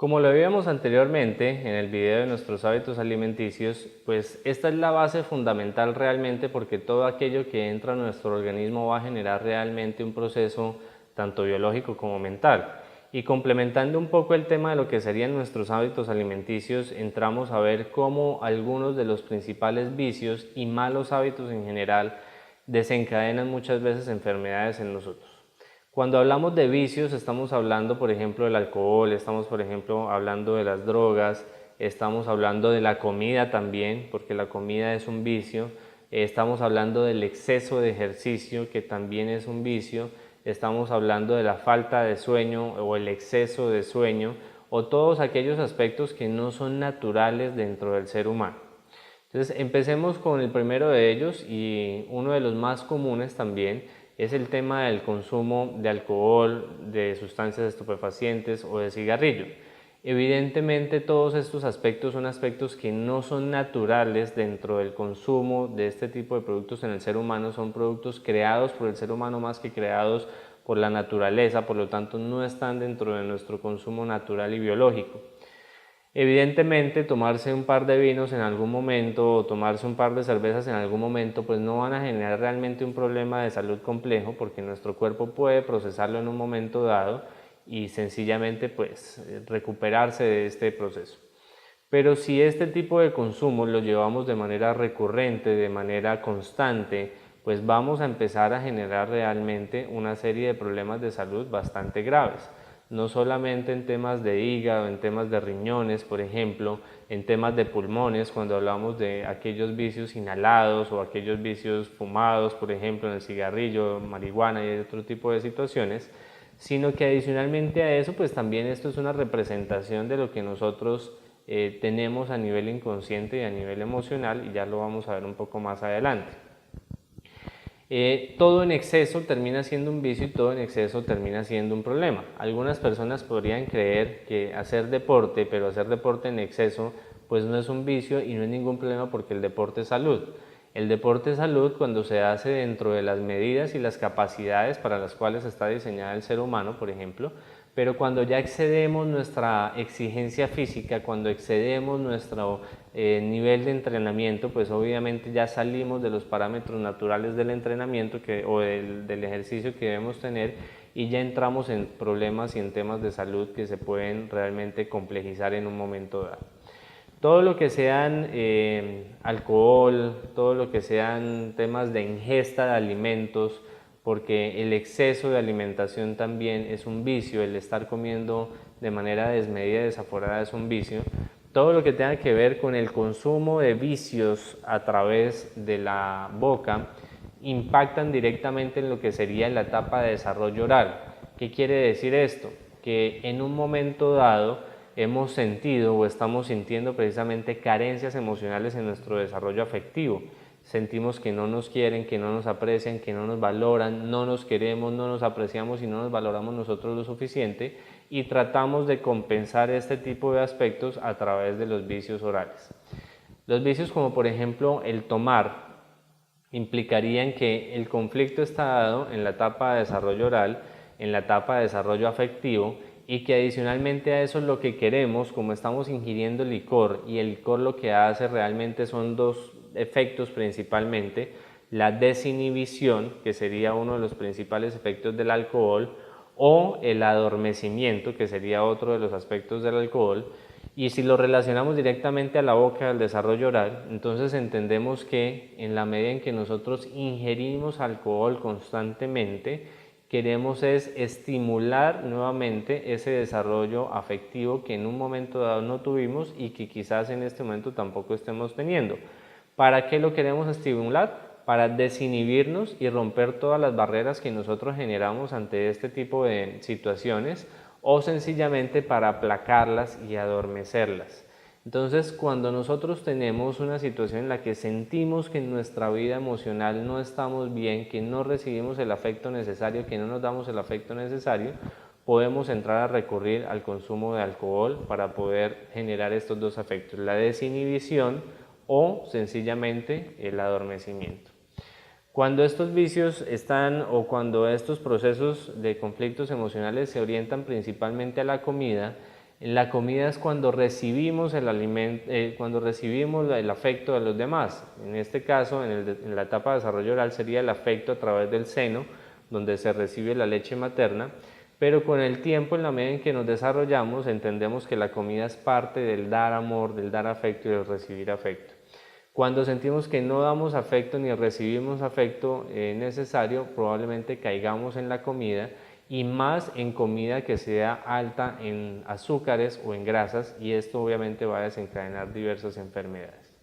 Como lo veíamos anteriormente en el video de nuestros hábitos alimenticios, pues esta es la base fundamental realmente porque todo aquello que entra a nuestro organismo va a generar realmente un proceso tanto biológico como mental. Y complementando un poco el tema de lo que serían nuestros hábitos alimenticios, entramos a ver cómo algunos de los principales vicios y malos hábitos en general desencadenan muchas veces enfermedades en nosotros. Cuando hablamos de vicios, estamos hablando, por ejemplo, del alcohol, estamos, por ejemplo, hablando de las drogas, estamos hablando de la comida también, porque la comida es un vicio, estamos hablando del exceso de ejercicio, que también es un vicio, estamos hablando de la falta de sueño o el exceso de sueño, o todos aquellos aspectos que no son naturales dentro del ser humano. Entonces, empecemos con el primero de ellos y uno de los más comunes también es el tema del consumo de alcohol, de sustancias estupefacientes o de cigarrillo. Evidentemente todos estos aspectos son aspectos que no son naturales dentro del consumo de este tipo de productos en el ser humano, son productos creados por el ser humano más que creados por la naturaleza, por lo tanto no están dentro de nuestro consumo natural y biológico. Evidentemente tomarse un par de vinos en algún momento o tomarse un par de cervezas en algún momento pues no van a generar realmente un problema de salud complejo porque nuestro cuerpo puede procesarlo en un momento dado y sencillamente pues recuperarse de este proceso. Pero si este tipo de consumo lo llevamos de manera recurrente, de manera constante, pues vamos a empezar a generar realmente una serie de problemas de salud bastante graves. No solamente en temas de hígado, en temas de riñones, por ejemplo, en temas de pulmones, cuando hablamos de aquellos vicios inhalados o aquellos vicios fumados, por ejemplo, en el cigarrillo, marihuana y otro tipo de situaciones, sino que adicionalmente a eso, pues también esto es una representación de lo que nosotros tenemos a nivel inconsciente y a nivel emocional, y ya lo vamos a ver un poco más adelante. Todo en exceso termina siendo un vicio y todo en exceso termina siendo un problema. Algunas personas podrían creer que hacer deporte, pero hacer deporte en exceso, pues no es un vicio y no es ningún problema porque el deporte es salud. El deporte es salud cuando se hace dentro de las medidas y las capacidades para las cuales está diseñado el ser humano, por ejemplo, pero cuando ya excedemos nuestra exigencia física, cuando excedemos nuestro nivel de entrenamiento, pues obviamente ya salimos de los parámetros naturales del entrenamiento o del ejercicio que debemos tener y ya entramos en problemas y en temas de salud que se pueden realmente complejizar en un momento dado. Todo lo que sean alcohol, todo lo que sean temas de ingesta de alimentos, porque el exceso de alimentación también es un vicio, el estar comiendo de manera desmedida y desaforada es un vicio. Todo lo que tenga que ver con el consumo de vicios a través de la boca impactan directamente en lo que sería la etapa de desarrollo oral. ¿Qué quiere decir esto? Que en un momento dado hemos sentido o estamos sintiendo precisamente carencias emocionales en nuestro desarrollo afectivo. Sentimos que no nos quieren, que no nos aprecian, que no nos valoran, no nos queremos, no nos apreciamos y no nos valoramos nosotros lo suficiente y tratamos de compensar este tipo de aspectos a través de los vicios orales. Los vicios como por ejemplo el tomar implicarían que el conflicto está dado en la etapa de desarrollo oral, en la etapa de desarrollo afectivo y que adicionalmente a eso lo que queremos, como estamos ingiriendo licor y el licor lo que hace realmente son dos efectos principalmente, la desinhibición, que sería uno de los principales efectos del alcohol, o el adormecimiento, que sería otro de los aspectos del alcohol, y si lo relacionamos directamente a la boca, al desarrollo oral, entonces entendemos que en la medida en que nosotros ingerimos alcohol constantemente, queremos es estimular nuevamente ese desarrollo afectivo que en un momento dado no tuvimos y que quizás en este momento tampoco estemos teniendo. ¿Para qué lo queremos estimular? Para desinhibirnos y romper todas las barreras que nosotros generamos ante este tipo de situaciones o sencillamente para aplacarlas y adormecerlas. Entonces, cuando nosotros tenemos una situación en la que sentimos que en nuestra vida emocional no estamos bien, que no recibimos el afecto necesario, que no nos damos el afecto necesario, podemos entrar a recurrir al consumo de alcohol para poder generar estos dos efectos, la desinhibición o sencillamente el adormecimiento. Cuando estos vicios están o cuando estos procesos de conflictos emocionales se orientan principalmente a la comida, La comida es cuando recibimos el alimento, cuando recibimos el afecto de los demás. En este caso, en la etapa de desarrollo oral sería el afecto a través del seno, donde se recibe la leche materna, pero con el tiempo, en la medida en que nos desarrollamos, entendemos que la comida es parte del dar amor, del dar afecto y del recibir afecto. Cuando sentimos que no damos afecto ni recibimos afecto necesario, probablemente caigamos en la comida, y más en comida que sea alta en azúcares o en grasas, y esto obviamente va a desencadenar diversas enfermedades.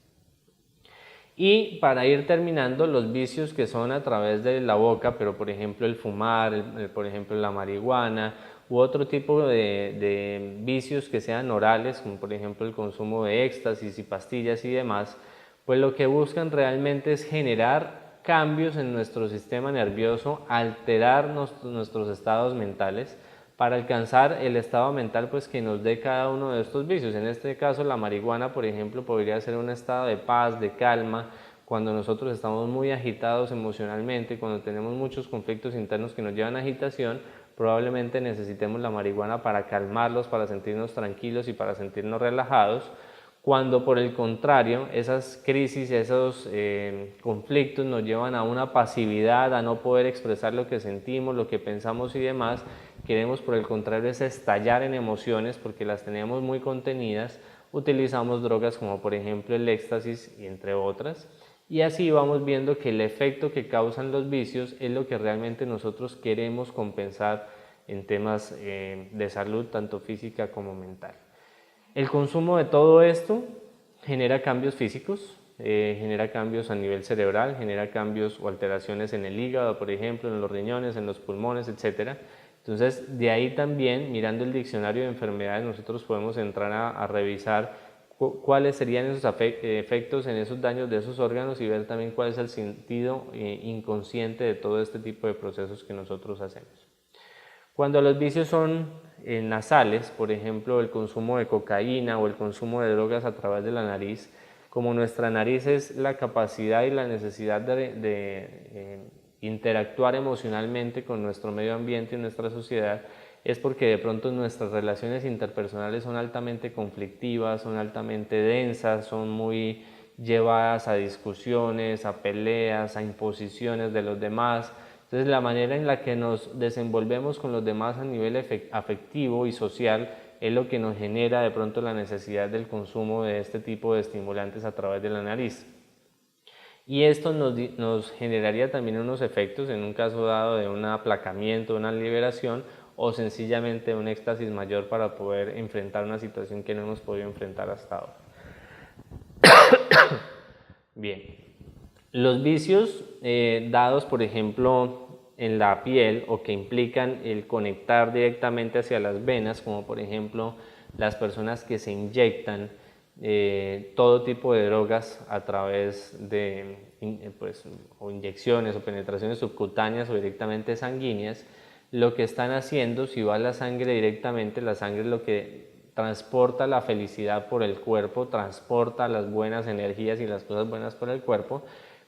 Y para ir terminando, los vicios que son a través de la boca, pero por ejemplo el fumar, por ejemplo la marihuana, u otro tipo de vicios que sean orales, como por ejemplo el consumo de éxtasis y pastillas y demás, pues lo que buscan realmente es generar cambios en nuestro sistema nervioso, alterar nuestros estados mentales para alcanzar el estado mental pues que nos dé cada uno de estos vicios. En este caso la marihuana, por ejemplo, podría ser un estado de paz, de calma, cuando nosotros estamos muy agitados emocionalmente, cuando tenemos muchos conflictos internos que nos llevan a agitación, probablemente necesitemos la marihuana para calmarlos, para sentirnos tranquilos y para sentirnos relajados. Cuando por el contrario esas crisis, esos conflictos nos llevan a una pasividad, a no poder expresar lo que sentimos, lo que pensamos y demás, queremos por el contrario es estallar en emociones porque las tenemos muy contenidas, utilizamos drogas como por ejemplo el éxtasis y entre otras, y así vamos viendo que el efecto que causan los vicios es lo que realmente nosotros queremos compensar en temas de salud tanto física como mental. El consumo de todo esto genera cambios físicos, genera cambios a nivel cerebral, genera cambios o alteraciones en el hígado, por ejemplo, en los riñones, en los pulmones, etc. Entonces, de ahí también, mirando el diccionario de enfermedades, nosotros podemos entrar a revisar cuáles serían esos efectos en esos daños de esos órganos y ver también cuál es el sentido inconsciente de todo este tipo de procesos que nosotros hacemos. Cuando los vicios son nasales, por ejemplo el consumo de cocaína o el consumo de drogas a través de la nariz, como nuestra nariz es la capacidad y la necesidad de interactuar emocionalmente con nuestro medio ambiente y nuestra sociedad, es porque de pronto nuestras relaciones interpersonales son altamente conflictivas, son altamente densas, son muy llevadas a discusiones, a peleas, a imposiciones de los demás. Entonces la manera en la que nos desenvolvemos con los demás a nivel afectivo y social es lo que nos genera de pronto la necesidad del consumo de este tipo de estimulantes a través de la nariz. Y esto nos generaría también unos efectos en un caso dado de un aplacamiento, una liberación o sencillamente un éxtasis mayor para poder enfrentar una situación que no hemos podido enfrentar hasta ahora. Bien. Los vicios dados, por ejemplo, en la piel o que implican el conectar directamente hacia las venas, como por ejemplo las personas que se inyectan todo tipo de drogas a través de o inyecciones o penetraciones subcutáneas o directamente sanguíneas, lo que están haciendo, si va la sangre directamente, la sangre es lo que transporta la felicidad por el cuerpo, transporta las buenas energías y las cosas buenas por el cuerpo,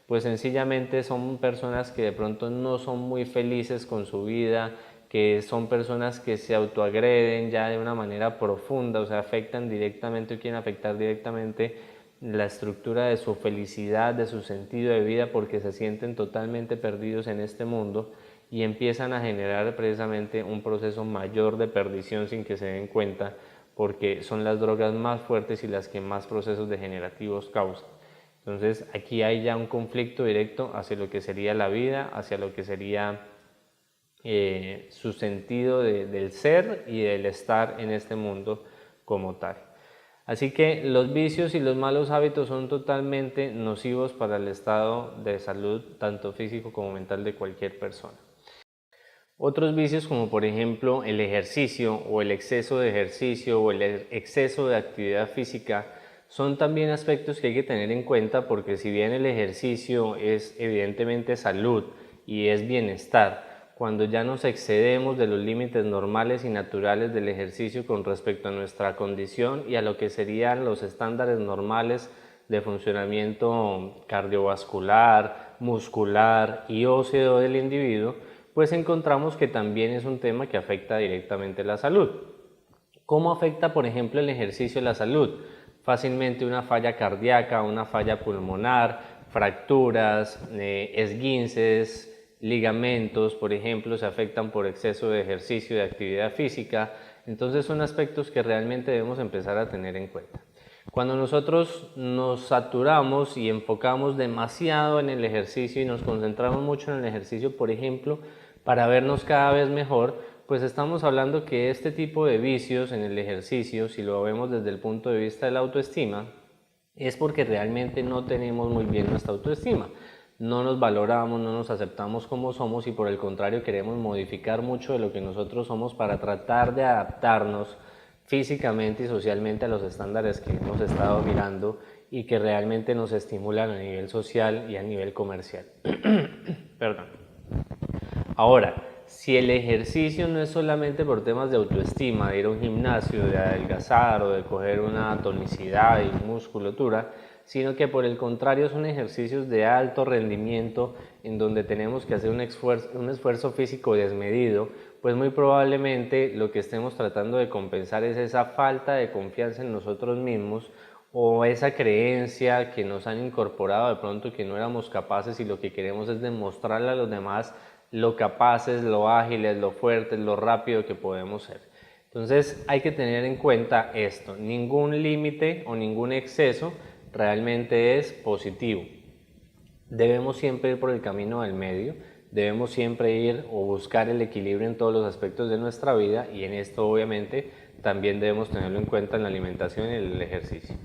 pues sencillamente son personas que de pronto no son muy felices con su vida, que son personas que se autoagreden ya de una manera profunda, o sea, afectan directamente o quieren afectar directamente la estructura de su felicidad, de su sentido de vida, porque se sienten totalmente perdidos en este mundo y empiezan a generar precisamente un proceso mayor de perdición sin que se den cuenta, porque son las drogas más fuertes y las que más procesos degenerativos causan. Entonces aquí hay ya un conflicto directo hacia lo que sería la vida, hacia lo que sería su sentido del ser y del estar en este mundo como tal. Así que los vicios y los malos hábitos son totalmente nocivos para el estado de salud, tanto físico como mental de cualquier persona. Otros vicios como por ejemplo el ejercicio o el exceso de ejercicio o el exceso de actividad física son también aspectos que hay que tener en cuenta, porque si bien el ejercicio es evidentemente salud y es bienestar, cuando ya nos excedemos de los límites normales y naturales del ejercicio con respecto a nuestra condición y a lo que serían los estándares normales de funcionamiento cardiovascular, muscular y óseo del individuo, pues encontramos que también es un tema que afecta directamente la salud. ¿Cómo afecta, por ejemplo, el ejercicio a la salud? Fácilmente una falla cardíaca, una falla pulmonar, fracturas, esguinces, ligamentos, por ejemplo, se afectan por exceso de ejercicio, de actividad física. Entonces son aspectos que realmente debemos empezar a tener en cuenta. Cuando nosotros nos saturamos y enfocamos demasiado en el ejercicio y nos concentramos mucho en el ejercicio, por ejemplo, para vernos cada vez mejor, pues estamos hablando que este tipo de vicios en el ejercicio, si lo vemos desde el punto de vista de la autoestima, es porque realmente no tenemos muy bien nuestra autoestima. No nos valoramos, no nos aceptamos como somos y por el contrario queremos modificar mucho de lo que nosotros somos para tratar de adaptarnos físicamente y socialmente a los estándares que hemos estado mirando y que realmente nos estimulan a nivel social y a nivel comercial. Perdón. Ahora, si el ejercicio no es solamente por temas de autoestima, de ir a un gimnasio, de adelgazar o de coger una tonicidad y musculatura, sino que por el contrario son ejercicios de alto rendimiento en donde tenemos que hacer un esfuerzo físico desmedido, pues muy probablemente lo que estemos tratando de compensar es esa falta de confianza en nosotros mismos o esa creencia que nos han incorporado de pronto que no éramos capaces y lo que queremos es demostrarle a los demás lo capaces, lo ágiles, lo fuertes, lo rápido que podemos ser. Entonces hay que tener en cuenta esto, ningún límite o ningún exceso realmente es positivo. Debemos siempre ir por el camino del medio, debemos siempre ir o buscar el equilibrio en todos los aspectos de nuestra vida y en esto obviamente también debemos tenerlo en cuenta en la alimentación y el ejercicio.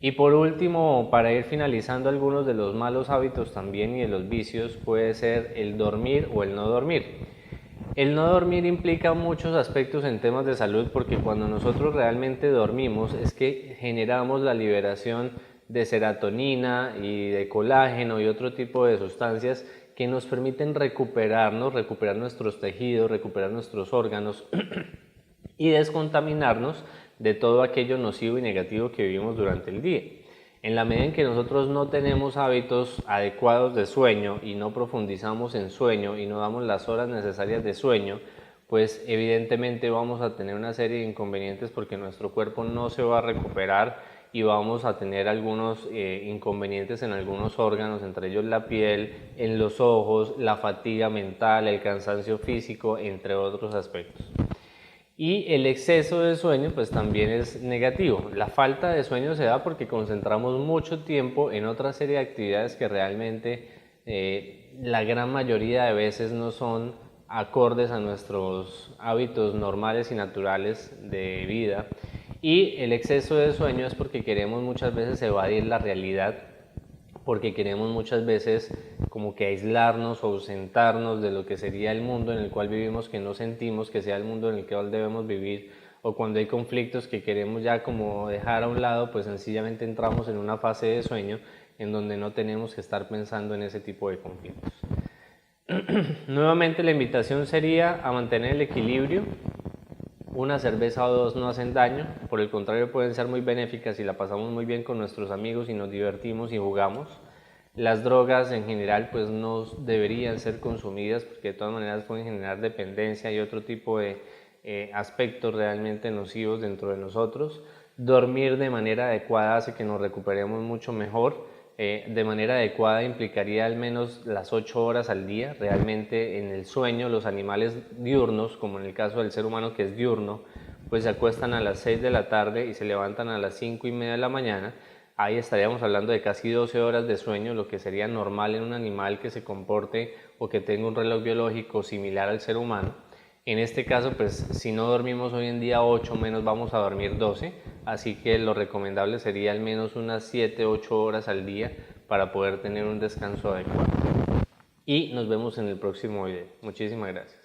Y por último, para ir finalizando, algunos de los malos hábitos también y de los vicios puede ser el dormir o el no dormir. El no dormir implica muchos aspectos en temas de salud porque cuando nosotros realmente dormimos es que generamos la liberación de serotonina y de colágeno y otro tipo de sustancias que nos permiten recuperarnos, recuperar nuestros tejidos, recuperar nuestros órganos y descontaminarnos de todo aquello nocivo y negativo que vivimos durante el día. En la medida en que nosotros no tenemos hábitos adecuados de sueño y no profundizamos en sueño y no damos las horas necesarias de sueño, pues evidentemente vamos a tener una serie de inconvenientes porque nuestro cuerpo no se va a recuperar y vamos a tener algunos inconvenientes en algunos órganos, entre ellos la piel, en los ojos, la fatiga mental, el cansancio físico, entre otros aspectos. Y el exceso de sueño pues también es negativo. La falta de sueño se da porque concentramos mucho tiempo en otra serie de actividades que realmente la gran mayoría de veces no son acordes a nuestros hábitos normales y naturales de vida. Y el exceso de sueño es porque queremos muchas veces evadir la realidad, porque queremos muchas veces como que aislarnos o ausentarnos de lo que sería el mundo en el cual vivimos, que no sentimos que sea el mundo en el cual debemos vivir, o cuando hay conflictos que queremos ya como dejar a un lado, pues sencillamente entramos en una fase de sueño en donde no tenemos que estar pensando en ese tipo de conflictos. Nuevamente la invitación sería a mantener el equilibrio. Una cerveza o dos no hacen daño, por el contrario pueden ser muy benéficas si la pasamos muy bien con nuestros amigos y nos divertimos y jugamos. Las drogas en general pues no deberían ser consumidas porque de todas maneras pueden generar dependencia y otro tipo de aspectos realmente nocivos dentro de nosotros. Dormir de manera adecuada hace que nos recuperemos mucho mejor. De manera adecuada implicaría al menos las 8 horas al día. Realmente en el sueño los animales diurnos, como en el caso del ser humano que es diurno, pues se acuestan a las 6 de la tarde y se levantan a las 5:30 de la mañana. Ahí estaríamos hablando de casi 12 horas de sueño, lo que sería normal en un animal que se comporte o que tenga un reloj biológico similar al ser humano. En este caso, pues si no dormimos hoy en día 8, menos vamos a dormir 12, así que lo recomendable sería al menos unas 7, 8 horas al día para poder tener un descanso adecuado. Y nos vemos en el próximo video. Muchísimas gracias.